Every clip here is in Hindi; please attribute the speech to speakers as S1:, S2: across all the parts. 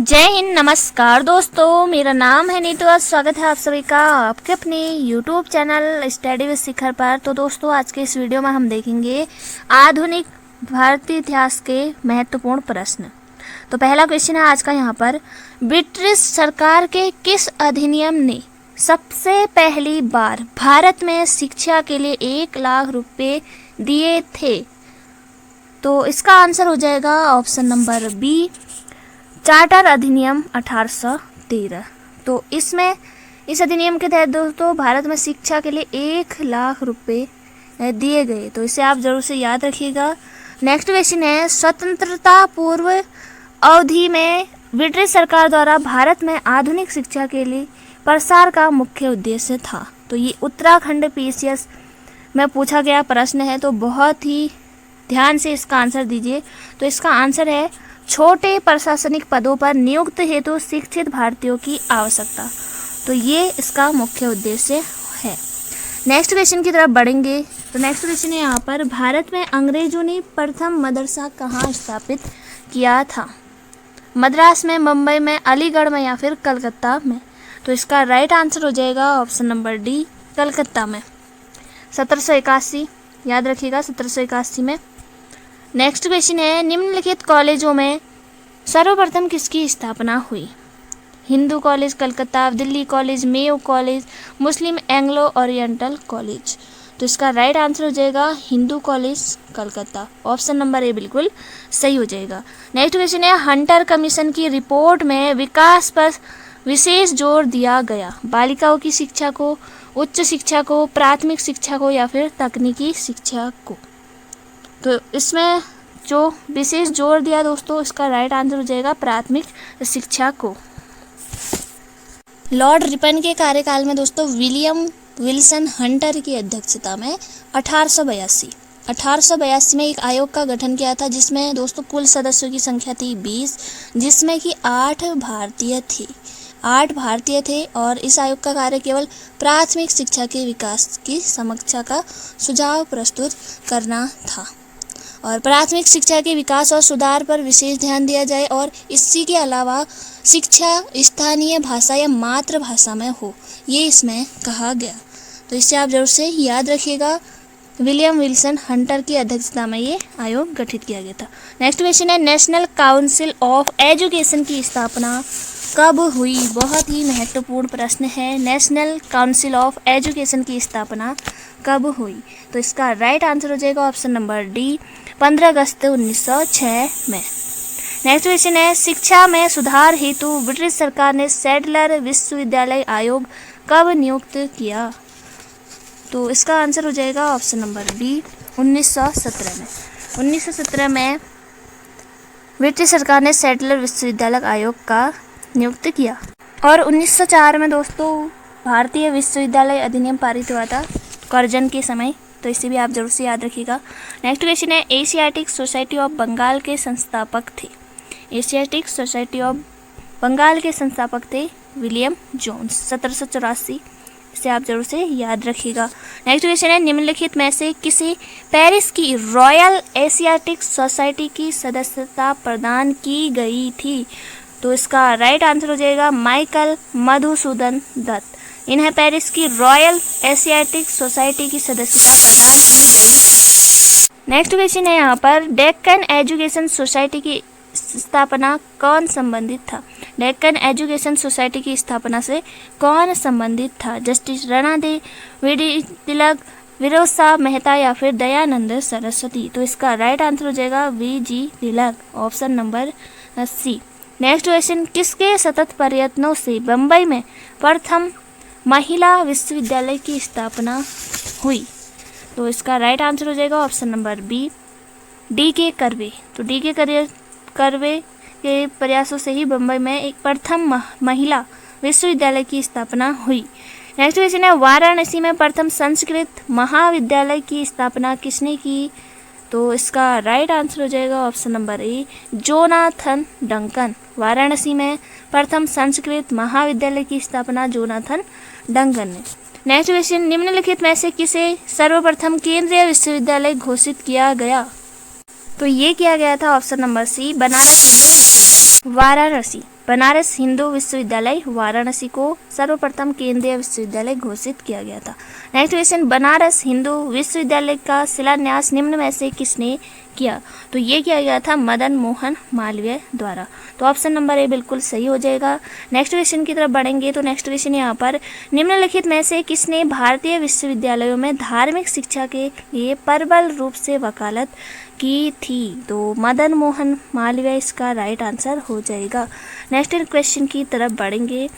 S1: जय हिंद। नमस्कार दोस्तों, मेरा नाम है नीतू। स्वागत है आप सभी का आपके अपने YouTube चैनल स्टडी विद शिखर पर। तो दोस्तों, आज के इस वीडियो में हम देखेंगे आधुनिक भारतीय इतिहास के महत्वपूर्ण प्रश्न। तो पहला क्वेश्चन है आज का यहाँ पर, ब्रिटिश सरकार के किस अधिनियम ने सबसे पहली बार भारत में शिक्षा के लिए 1 लाख रुपए दिए थे? तो इसका आंसर हो जाएगा ऑप्शन नंबर बी, चार्टर अधिनियम 1813। तो इस अधिनियम के तहत दोस्तों भारत में शिक्षा के लिए 1 लाख रुपए दिए गए। तो इसे आप जरूर से याद रखिएगा। नेक्स्ट क्वेश्चन है, स्वतंत्रता पूर्व अवधि में ब्रिटिश सरकार द्वारा भारत में आधुनिक शिक्षा के लिए प्रसार का मुख्य उद्देश्य था। तो ये उत्तराखंड PCS में पूछा गया प्रश्न है, तो बहुत ही ध्यान से इसका आंसर दीजिए। तो इसका आंसर है छोटे प्रशासनिक पदों पर नियुक्त हेतु शिक्षित भारतीयों की आवश्यकता। तो ये इसका मुख्य उद्देश्य है। नेक्स्ट क्वेश्चन की तरफ बढ़ेंगे। तो नेक्स्ट क्वेश्चन है यहाँ पर, भारत में अंग्रेजों ने प्रथम मदरसा कहाँ स्थापित किया था? मद्रास में, मुंबई में, अलीगढ़ में या फिर कलकत्ता में? तो इसका राइट आंसर हो जाएगा ऑप्शन नंबर डी, कलकत्ता में। 1781 याद रखिएगा, 1781 में। नेक्स्ट क्वेश्चन है, निम्नलिखित कॉलेजों में सर्वप्रथम किसकी स्थापना हुई? Hindu college Calcutta, Delhi college, Mayo college, Muslim Anglo Oriental college? तो इसका राइट आंसर हो जाएगा Hindu college Calcutta. Option number A बिल्कुल सही हो जाएगा। नेक्स्ट क्वेश्चन है, हंटर कमीशन की रिपोर्ट में विकास पर विशेष जोर दिया गया। बालिकाओं की शिक्षा को, उच्च शिक्षा को, प्राथमिक शिक्षा को या फिर तकनीकी शिक्षा को? तो इसमें जो विशेष जोर दिया दोस्तों, इसका राइट आंसर हो जाएगा प्राथमिक शिक्षा को। लॉर्ड रिपन के कार्यकाल में दोस्तों विलियम विल्सन हंटर की अध्यक्षता में 1882 में एक आयोग का गठन किया था, जिसमें दोस्तों कुल सदस्यों की संख्या थी 20, जिसमें कि 8 भारतीय थे। और इस आयोग का कार्य केवल प्राथमिक शिक्षा के विकास की समीक्षा का सुझाव प्रस्तुत करना था और प्राथमिक शिक्षा के विकास और सुधार पर विशेष ध्यान दिया जाए, और इसी के अलावा शिक्षा स्थानीय भाषा या मातृभाषा में हो, ये इसमें कहा गया। तो इससे आप जरूर से याद रखिएगा, विलियम विल्सन हंटर की अध्यक्षता में ये आयोग गठित किया गया था। नेक्स्ट क्वेश्चन है, नेशनल काउंसिल ऑफ एजुकेशन की स्थापना कब हुई? बहुत ही महत्वपूर्ण प्रश्न है। नेशनल काउंसिल ऑफ एजुकेशन की स्थापना कब हुई? तो इसका राइट आंसर हो जाएगा ऑप्शन नंबर डी, 15 अगस्त 1906 में। नेक्स्ट क्वेश्चन है, शिक्षा में सुधार हेतु ब्रिटिश सरकार ने सैडलर विश्वविद्यालय आयोग कब नियुक्त किया? तो इसका आंसर हो जाएगा ऑप्शन नंबर बी, 1917 में। 1917 में ब्रिटिश सरकार ने सैडलर विश्वविद्यालय आयोग का नियुक्त किया। और 1904 में दोस्तों भारतीय विश्वविद्यालय अधिनियम पारित हुआ था कर्जन के समय। तो इसे भी आप जरूर से याद रखिएगा। नेक्स्ट क्वेश्चन है, एशियाटिक सोसाइटी ऑफ बंगाल के संस्थापक थे? एशियाटिक सोसाइटी ऑफ बंगाल के संस्थापक थे विलियम जोन्स, 1784। इसे आप जरूर से याद रखिएगा। नेक्स्ट क्वेश्चन है, निम्नलिखित में से किसे पेरिस की रॉयल एशियाटिक सोसाइटी की सदस्यता प्रदान की गई थी? तो इसका राइट आंसर हो जाएगा माइकल मधुसूदन दत्त। इन्हें पेरिस की रॉयल एशियाटिक सोसाइटी की सदस्यता प्रदान की गई है। नेक्स्ट क्वेश्चन है यहाँ पर, डेक्कन एजुकेशन सोसाइटी की स्थापना कौन संबंधित था? डेक्कन एजुकेशन सोसाइटी की स्थापना से कौन संबंधित था? जस्टिस राणा दे, वीडी तिलक, विरोध शाह मेहता या फिर दयानंद सरस्वती? तो इसका राइट आंसर हो जाएगा VG Tilak. Option number C. Next question, किसके सतत प्रयत्नों से बम्बई में प्रथम महिला विश्वविद्यालय की स्थापना हुई? तो इसका राइट आंसर हो जाएगा option number B, D.K. Curve. तो D.K. कर्वे के प्रयासों से ही बम्बई में एक प्रथम महिला विश्वविद्यालय की स्थापना हुई। नेक्स्ट क्वेश्चन है, वाराणसी में प्रथम संस्कृत महाविद्यालय की स्थापना किसने की? तो इसका राइट आंसर हो जाएगा ऑप्शन नंबर ए, जोनाथन डंकन। वाराणसी में प्रथम संस्कृत महाविद्यालय की स्थापना जोनाथन डंकन ने। नेक्स्ट क्वेश्चन, निम्नलिखित में से किसे सर्वप्रथम केंद्रीय विश्वविद्यालय घोषित किया गया? तो ये किया गया था option number C, Banaras Hindu Vishwavidyalaya. Varanasi. Banaras Hindu Vishwavidyalaya Varanasi को सर्वप्रथम केंद्रीय विश्वविद्यालय घोषित किया गया था। नेक्स्ट क्वेश्चन, बनारस हिंदू विश्वविद्यालय का शिलान्यास निम्न में से किसने किया? तो ये किया गया था मदन मोहन मालवीय द्वारा। तो ऑप्शन नंबर ए बिल्कुल सही हो जाएगा। नेक्स्ट क्वेश्चन की तरफ बढ़ेंगे तो नेक्स्ट क्वेश्चन यहाँ पर, निम्नलिखित में से किसने भारतीय विश्वविद्यालयों में धार्मिक शिक्षा के लिए प्रबल रूप से वकालत की थी? तो मदन मोहन मालवीय इसका राइट आंसर हो जाएगा। नेक्स्ट क्वेश्चन की तरफ बढ़ेंगे,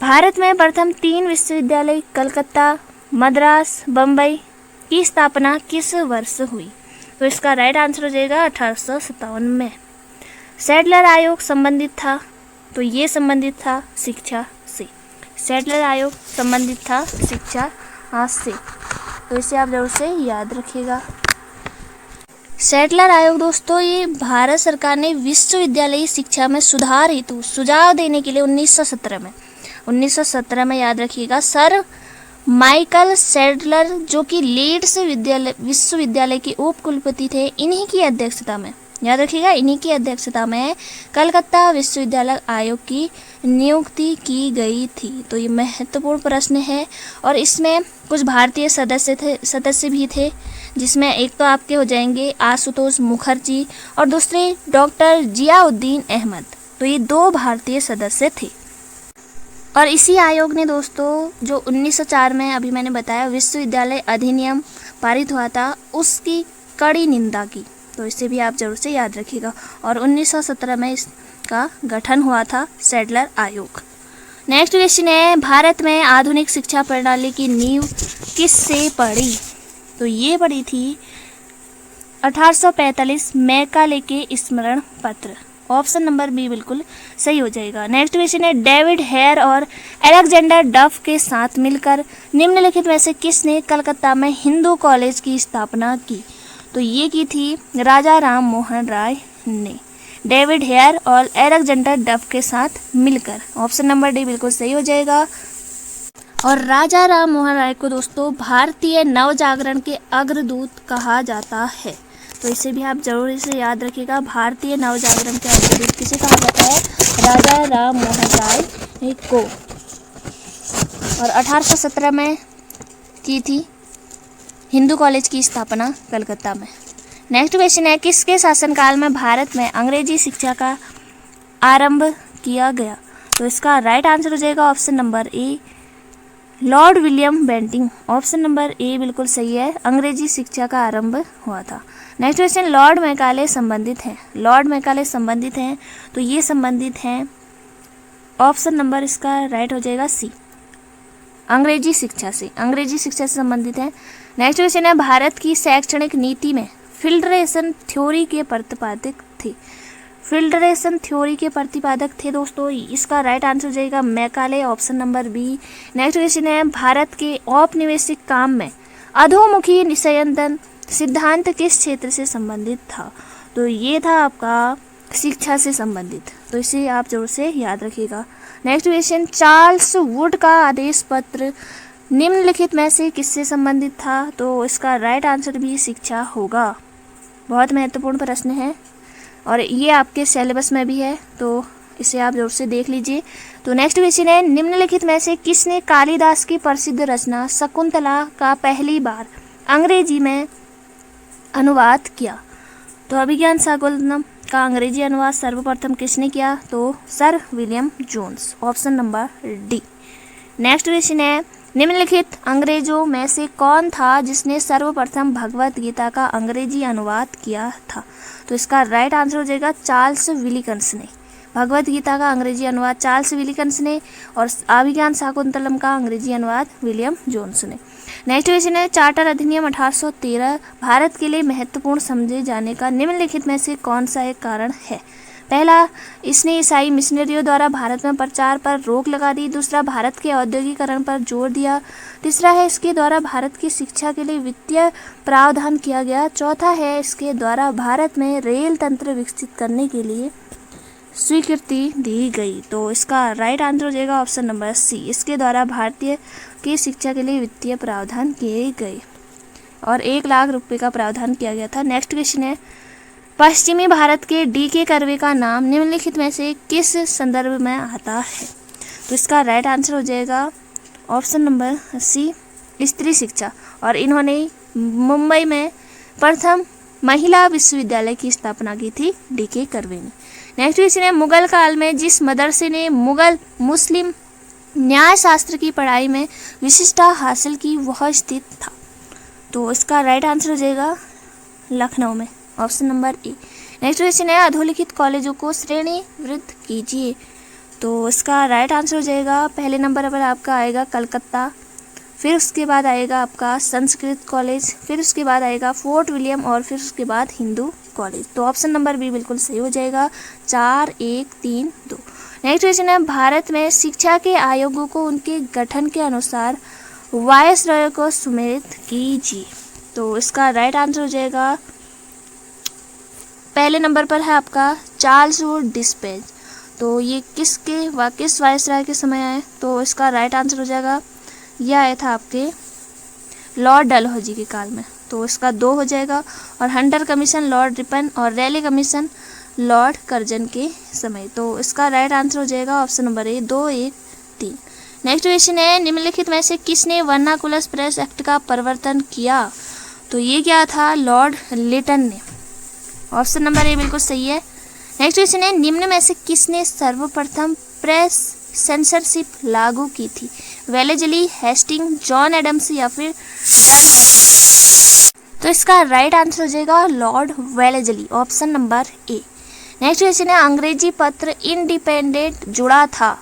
S1: भारत में प्रथम 3 विश्वविद्यालय कलकत्ता, मद्रास, बम्बई की स्थापना किस वर्ष हुई? तो इसका राइट आंसर हो जाएगा 1857 में। सैडलर आयोग संबंधित था, तो ये संबंधित था शिक्षा से। सैडलर आयोग संबंधित था शिक्षा से, तो इसे आप जरूर से याद रखिएगा। सैडलर आयोग दोस्तों, ये भारत सरकार ने विश्वविद्यालयी शिक्षा में सुधार हेतु सुझाव देने के लिए 1917 में याद रखिएगा, सर माइकल सैडलर जो कि लीड्स विश्वविद्यालय के उप कुलपति थे, इन्हीं की अध्यक्षता में, याद रखिएगा, इन्हीं की अध्यक्षता में कलकत्ता विश्वविद्यालय आयोग की नियुक्ति की गई थी। तो ये महत्वपूर्ण प्रश्न है और इसमें कुछ भारतीय सदस्य भी थे, जिसमें एक तो आपके हो जाएंगे आशुतोष मुखर्जी और दूसरे डॉक्टर जियाउद्दीन अहमद। तो ये 2 भारतीय सदस्य थे। और इसी आयोग ने दोस्तों जो 1904 में अभी मैंने बताया विश्वविद्यालय अधिनियम पारित हुआ था, उसकी कड़ी निंदा की। तो इसे भी आप जरूर से याद रखिएगा। और 1917 में इसका गठन हुआ था सैडलर आयोग। नेक्स्ट क्वेश्चन है, भारत में आधुनिक शिक्षा प्रणाली की नींव किससे पड़ी? तो ये पड़ी थी 1845 मैकाले के स्मरण पत्र। ऑप्शन नंबर बी बिल्कुल सही हो जाएगा। नेक्स्ट क्वेश्चन है, डेविड हेयर और अलेक्जेंडर डफ के साथ मिलकर निम्नलिखित में से किसने कलकत्ता में हिंदू कॉलेज की स्थापना की? तो ये की थी राजा राम मोहन राय ने, डेविड हेयर और अलेक्जेंडर डफ के साथ मिलकर। ऑप्शन नंबर डी बिल्कुल सही हो जाएगा। और राजा राम मोहन राय को दोस्तों भारतीय नवजागरण के अग्रदूत कहा जाता है। तो इसे भी आप जरूर इसे याद रखिएगा, भारतीय नवजागरण के अग्रदूत किसे कहा जाता है? राजा राम मोहन राय को। और 1817 में की थी हिंदू कॉलेज की स्थापना कलकत्ता में। नेक्स्ट क्वेश्चन है, किसके शासनकाल में भारत में अंग्रेजी शिक्षा का आरंभ किया गया? तो इसका राइट आंसर हो जाएगा option number A, Lord William Bentinck. Option number A बिल्कुल सही है, अंग्रेजी शिक्षा का आरंभ हुआ था। नेक्स्ट क्वेश्चन, लॉर्ड मैकाले संबंधित हैं, लॉर्ड मैकाले संबंधित हैं, तो ये संबंधित हैं, ऑप्शन नंबर इसका राइट हो जाएगा सी, अंग्रेजी शिक्षा से, अंग्रेजी शिक्षा से संबंधित है। नेक्स्ट क्वेश्चन है, भारत की शैक्षणिक नीति में फिल्ट्रेशन थ्योरी के प्रतिपादक थे, फिल्ट्रेशन थ्योरी के प्रतिपादक थे दोस्तों, इसका राइट आंसर हो जाएगा Macaulay, option number B. Next question है, भारत के औपनिवेशिक काम में अधोमुखी निषयन सिद्धांत किस क्षेत्र से संबंधित था? तो ये था आपका शिक्षा से संबंधित, तो इसे आप जरूर से याद रखिएगा। नेक्स्ट क्वेश्चन, चार्ल्स वुड का आदेश पत्र निम्नलिखित में से किससे संबंधित था? तो इसका राइट आंसर भी शिक्षा होगा। बहुत महत्वपूर्ण प्रश्न है और ये आपके सिलेबस में भी है, तो इसे आप जरूर से देख लीजिए। तो नेक्स्ट क्वेश्चन है, निम्नलिखित में से किसने कालिदास की प्रसिद्ध रचना शकुंतला का पहली बार अंग्रेजी में अनुवाद किया? तो अभिज्ञान शाकुंतलम का अंग्रेजी अनुवाद सर्वप्रथम किसने किया? तो sir William Jones, option number D. Next question है, निम्नलिखित अंग्रेजों में से कौन था जिसने सर्वप्रथम भगवत गीता का अंग्रेजी अनुवाद किया था? तो इसका राइट आंसर हो जाएगा चार्ल्स विलिकंस ने, भगवत गीता का अंग्रेजी अनुवाद चार्ल्स विलिकंस ने और अभिज्ञान शाकुंतलम का अंग्रेजी अनुवाद विलियम जोन्स ने। नेक्स्ट क्वेश्चन है, चार्टर अधिनियम 1813 भारत के लिए महत्वपूर्ण समझे जाने का निम्नलिखित में से कौन सा एक कारण है? पहला, इसने ईसाई मिशनरियों द्वारा भारत में प्रचार पर रोक लगा दी। दूसरा, भारत के औद्योगिकरण पर जोर दिया। तीसरा है, इसके द्वारा भारत की शिक्षा के लिए वित्तीय प्रावधान किया गया। चौथा है, इसके द्वारा भारत में रेल तंत्र विकसित करने के लिए स्वीकृति दी गई। तो इसका राइट आंसर हो जाएगा ऑप्शन नंबर सी, इसके द्वारा भारतीय की शिक्षा के लिए वित्तीय प्रावधान किए गए और 1 लाख रुपए का प्रावधान किया गया था। नेक्स्ट क्वेश्चन है, पश्चिमी भारत के डी.के. कर्वे का नाम निम्नलिखित में से किस संदर्भ में आता है? तो इसका राइट आंसर हो जाएगा ऑप्शन नंबर सी, स्त्री शिक्षा। और इन्होंने मुंबई में प्रथम महिला विश्वविद्यालय की स्थापना की थी डी.के. कर्वे ने। नेक्स्ट क्वेश्चन है, मुगल काल में जिस मदरसे ने मुगल मुस्लिम न्याय शास्त्र की पढ़ाई में विशिष्टता हासिल की वह स्थित था? तो इसका राइट आंसर हो जाएगा लखनऊ में, ऑप्शन नंबर ए। नेक्स्ट क्वेश्चन है, अधोलिखित कॉलेजों को श्रेणीबद्ध कीजिए। तो इसका राइट आंसर हो जाएगा पहले नंबर पर आपका आएगा कलकत्ता, फिर उसके बाद आएगा आपका संस्कृत कॉलेज, फिर उसके बाद आएगा फोर्ट विलियम और फिर उसके बाद हिंदू कॉलेज। तो ऑप्शन नंबर बी बिल्कुल सही हो जाएगा, 4, 1, 3, 2। नेक्स्ट क्वेश्चन है, भारत में शिक्षा के आयोगों को उनके गठन के अनुसार वायसरॉय को सुमेलित कीजिए। तो इसका राइट आंसर हो जाएगा पहले नंबर पर है आपका चार्ल्स वुड डिस्पेच। तो ये किस वायसरॉय के समय आए? तो इसका राइट आंसर हो जाएगा, यह आया था आपके लॉर्ड डलहौजी के काल में। तो इसका 2 हो जाएगा। और हंटर कमीशन लॉर्ड रिपन और रैली कमीशन लॉर्ड कर्जन के समय। तो इसका राइट आंसर हो जाएगा ऑप्शन नंबर ए, 2, 1, 3। नेक्स्ट क्वेश्चन है, निम्नलिखित में से किसने वर्नाकुलर प्रेस एक्ट का प्रवर्तन किया? तो ये क्या था? लॉर्ड लिटन ने। ऑप्शन नंबर ए बिल्कुल सही है। नेक्स्ट क्वेश्चन है, निम्न में से किसने सर्वप्रथम प्रेस सेंसरशिप लागू की थी? वेलेजली, हेस्टिंग, जॉन एडम्स या फिर डनहैम? तो इसका राइट आंसर हो जाएगा लॉर्ड वेलेजली, ऑप्शन नंबर ए। नेक्स्ट क्वेश्चन है, अंग्रेजी पत्र इंडिपेंडेंट जुड़ा था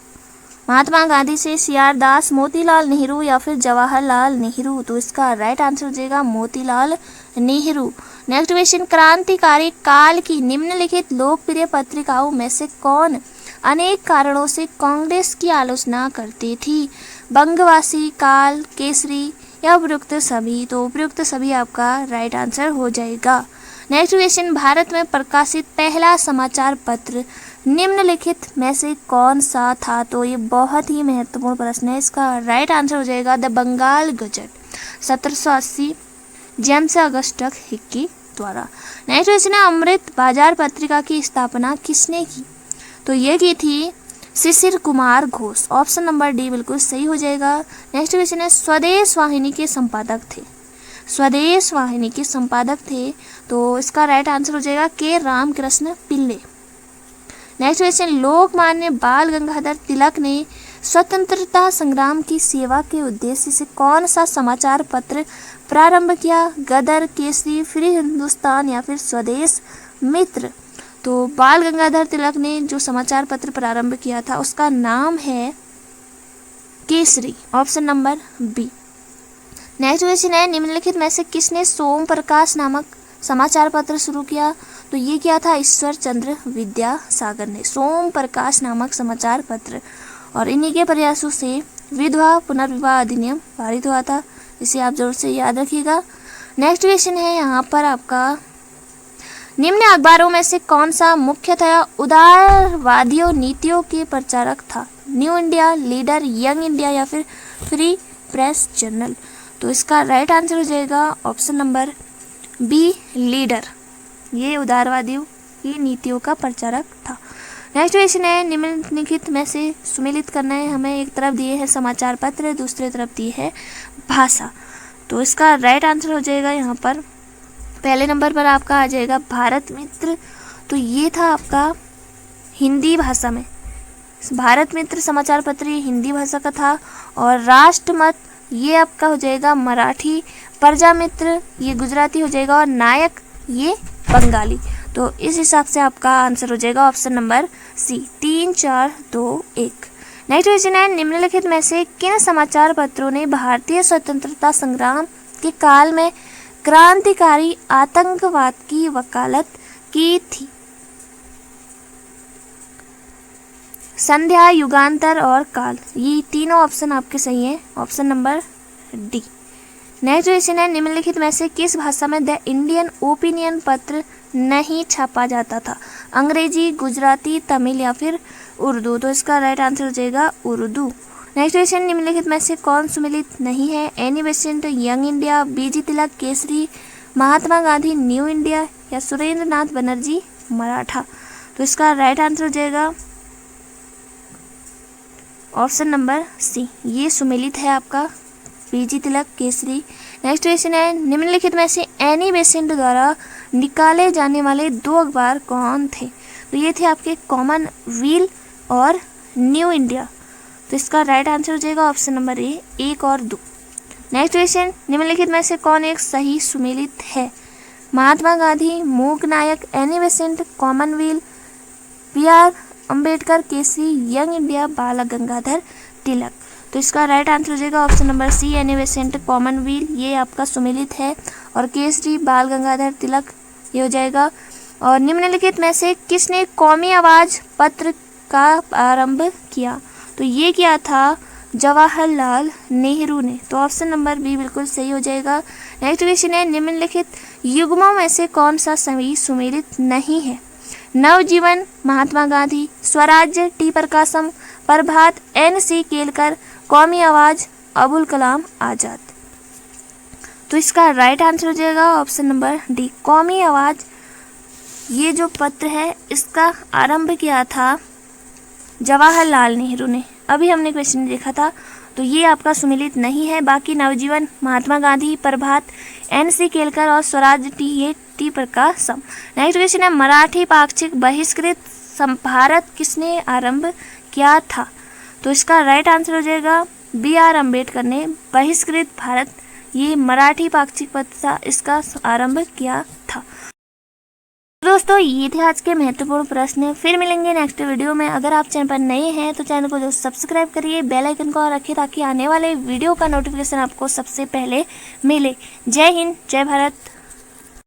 S1: महात्मा गांधी से, सी.आर. दास, मोतीलाल नेहरू या फिर जवाहरलाल नेहरू? तो इसका राइट आंसर हो जाएगा मोतीलाल नेहरू। नेक्स्ट क्वेश्चन, क्रांतिकारी काल की निम्नलिखित लोकप्रिय पत्रिकाओं में से कौन अनेक कारणों से कांग्रेस की आलोचना करती थी? बंगवासी, काल, केसरी या उपयुक्त सभी? तो उपयुक्त सभी आपका राइट आंसर हो जाएगा। नेक्स्ट क्वेश्चन, भारत में प्रकाशित पहला समाचार पत्र निम्नलिखित में से कौन सा था? तो ये बहुत ही महत्वपूर्ण प्रश्न है। इसका राइट आंसर हो जाएगा the Bengal gazette, 1780, James Augustus Hicky द्वारा। नेक्स्ट क्वेश्चन है, अमृत बाजार पत्रिका की स्थापना किसने की? तो ये की थी Shishir Kumar Ghosh, option number D बिल्कुल सही हो जाएगा। नेक्स्ट क्वेश्चन है, स्वदेश वाहिनी के संपादक थे? स्वदेश वाहिनी के संपादक थे, तो इसका राइट आंसर हो जाएगा के रामकृष्ण पिल्ले। नेक्स्ट क्वेश्चन, लोकमान्य बाल गंगाधर तिलक ने स्वतंत्रता संग्राम की सेवा के उद्देश्य से कौन सा समाचार पत्र प्रारंभ किया? गदर, केसरी, फ्री हिंदुस्तान या फिर स्वदेश मित्र? तो बाल गंगाधर तिलक ने जो समाचार पत्र प्रारंभ किया था उसका नाम है Kesari, option number B. Next question है, निम्नलिखित में से किसने सोम प्रकाश नामक समाचार पत्र शुरू किया? तो ये क्या था? ईश्वर चंद्र विद्यासागर ने सोम प्रकाश नामक समाचार पत्र, और इन्हीं के प्रयासों से विधवा पुनर्विवाह अधिनियम पारित हुआ था। इसे आप जरूर से याद रखिएगा। नेक्स्ट क्वेश्चन है यहाँ पर आपका, निम्न अखबारों में से कौन सा मुख्यतः उदारवादियों नीतियों के प्रचारक था? New India, leader, young India या फिर फ्री प्रेस जर्नल? तो इसका राइट आंसर हो जाएगा ऑप्शन नंबर बी, लीडर। ये उदारवादियों की नीतियों का प्रचारक था। नेक्स्ट क्वेश्चन है, निम्नलिखित में से सुमेलित करना है हमें। एक तरफ दिए हैं समाचार पत्र, दूसरी तरफ दी है भाषा। तो इसका राइट आंसर हो जाएगा यहाँ पर पहले नंबर पर आपका आ जाएगा भारत मित्र। तो ये था आपका हिंदी भाषा में, भारत मित्र समाचार पत्र ये हिंदी भाषा का था। और राष्ट्रमत ये आपका हो जाएगा मराठी, प्रजा मित्र ये गुजराती हो जाएगा और नायक ये बंगाली। तो इस हिसाब से आपका आंसर हो जाएगा option number C, 3, 4, 2, 1। Next question है, निम्नलिखित में से किन समाचार पत्रों ने भारतीय स्वतंत्रता संग्राम के काल में क्रांतिकारी आतंकवाद की वकालत की थी? संध्या, युगांतर और काल, ये तीनों ऑप्शन आपके सही हैं, option number D. Next question है, निम्नलिखित में से किस भाषा में द इंडियन ओपिनियन पत्र नहीं छापा जाता था? अंग्रेजी, गुजराती, तमिल या फिर उर्दू? तो इसका राइट आंसर हो जाएगा उर्दू। नेक्स्ट क्वेश्चन, निम्नलिखित में से कौन सुमेलित नहीं है? एनी बेसेंट, यंग इंडिया, बीजी तिलक, केसरी, महात्मा गांधी, न्यू इंडिया या सुरेंद्र नाथ बनर्जी मराठा। तो इसका राइट आंसर हो जाएगा ऑप्शन नंबर सी, ये सुमेलित है आपका पीजी तिलक केसरी। नेक्स्ट क्वेश्चन है, निम्नलिखित में से एनी बेसेंट द्वारा निकाले जाने वाले 2 अखबार कौन थे? तो ये थे आपके कॉमनवेल्थ और न्यू इंडिया। तो इसका राइट आंसर हो जाएगा ऑप्शन नंबर ए, 1 और 2। नेक्स्ट क्वेश्चन, निम्नलिखित में से कौन एक सही सुमेलित है? Mahatma Gandhi, Mook Nayak, Annie Besant, commonwealth, BR Ambedkar Kesari, young India, Bal Gangadhar Tilak. तो इसका राइट आंसर हो जाएगा option number C, Annie Besant, commonwealth, ये आपका सुमेलित है, और केसरी बाल गंगाधर तिलक ये हो जाएगा। और निम्नलिखित में से किसने कौमी आवाज पत्र का आरंभ किया? तो ये किया था जवाहरलाल नेहरू ने। तो ऑप्शन नंबर बी बिल्कुल सही हो जाएगा। नेक्स्ट क्वेश्चन है, निम्नलिखित युग्मों में से कौन सा सही सुमेलित नहीं है? नवजीवन महात्मा गांधी, स्वराज्य टी प्रकाशम, प्रभात NC केलकर, कौमी आवाज अबुल कलाम आजाद। तो इसका राइट आंसर हो जाएगा ऑप्शन नंबर डी, कौमी आवाज। ये जो पत्र है इसका आरंभ किया था जवाहरलाल नेहरू ने। अभी हमने क्वेश्चन देखा था, तो ये आपका सुमेलित नहीं है। बाकी नवजीवन महात्मा गांधी, प्रभात NC केलकर और स्वराज टी प्रकाशम। नेक्स्ट क्वेश्चन है, मराठी पाक्षिक बहिष्कृत भारत किसने आरंभ किया था? तो इसका राइट आंसर हो जाएगा BR अम्बेडकर ने बहिष्कृत भारत, ये मराठी पाक्षिक पत्र इसका आरंभ किया था। दोस्तों ये थे आज के महत्वपूर्ण प्रश्न। फिर मिलेंगे नेक्स्ट वीडियो में। अगर आप चैनल पर नए हैं तो चैनल को जो सब्सक्राइब करिए, बेल आइकन को रखिए ताकि आने वाले वीडियो का नोटिफिकेशन आपको सबसे पहले मिले। जय हिंद, जय भारत।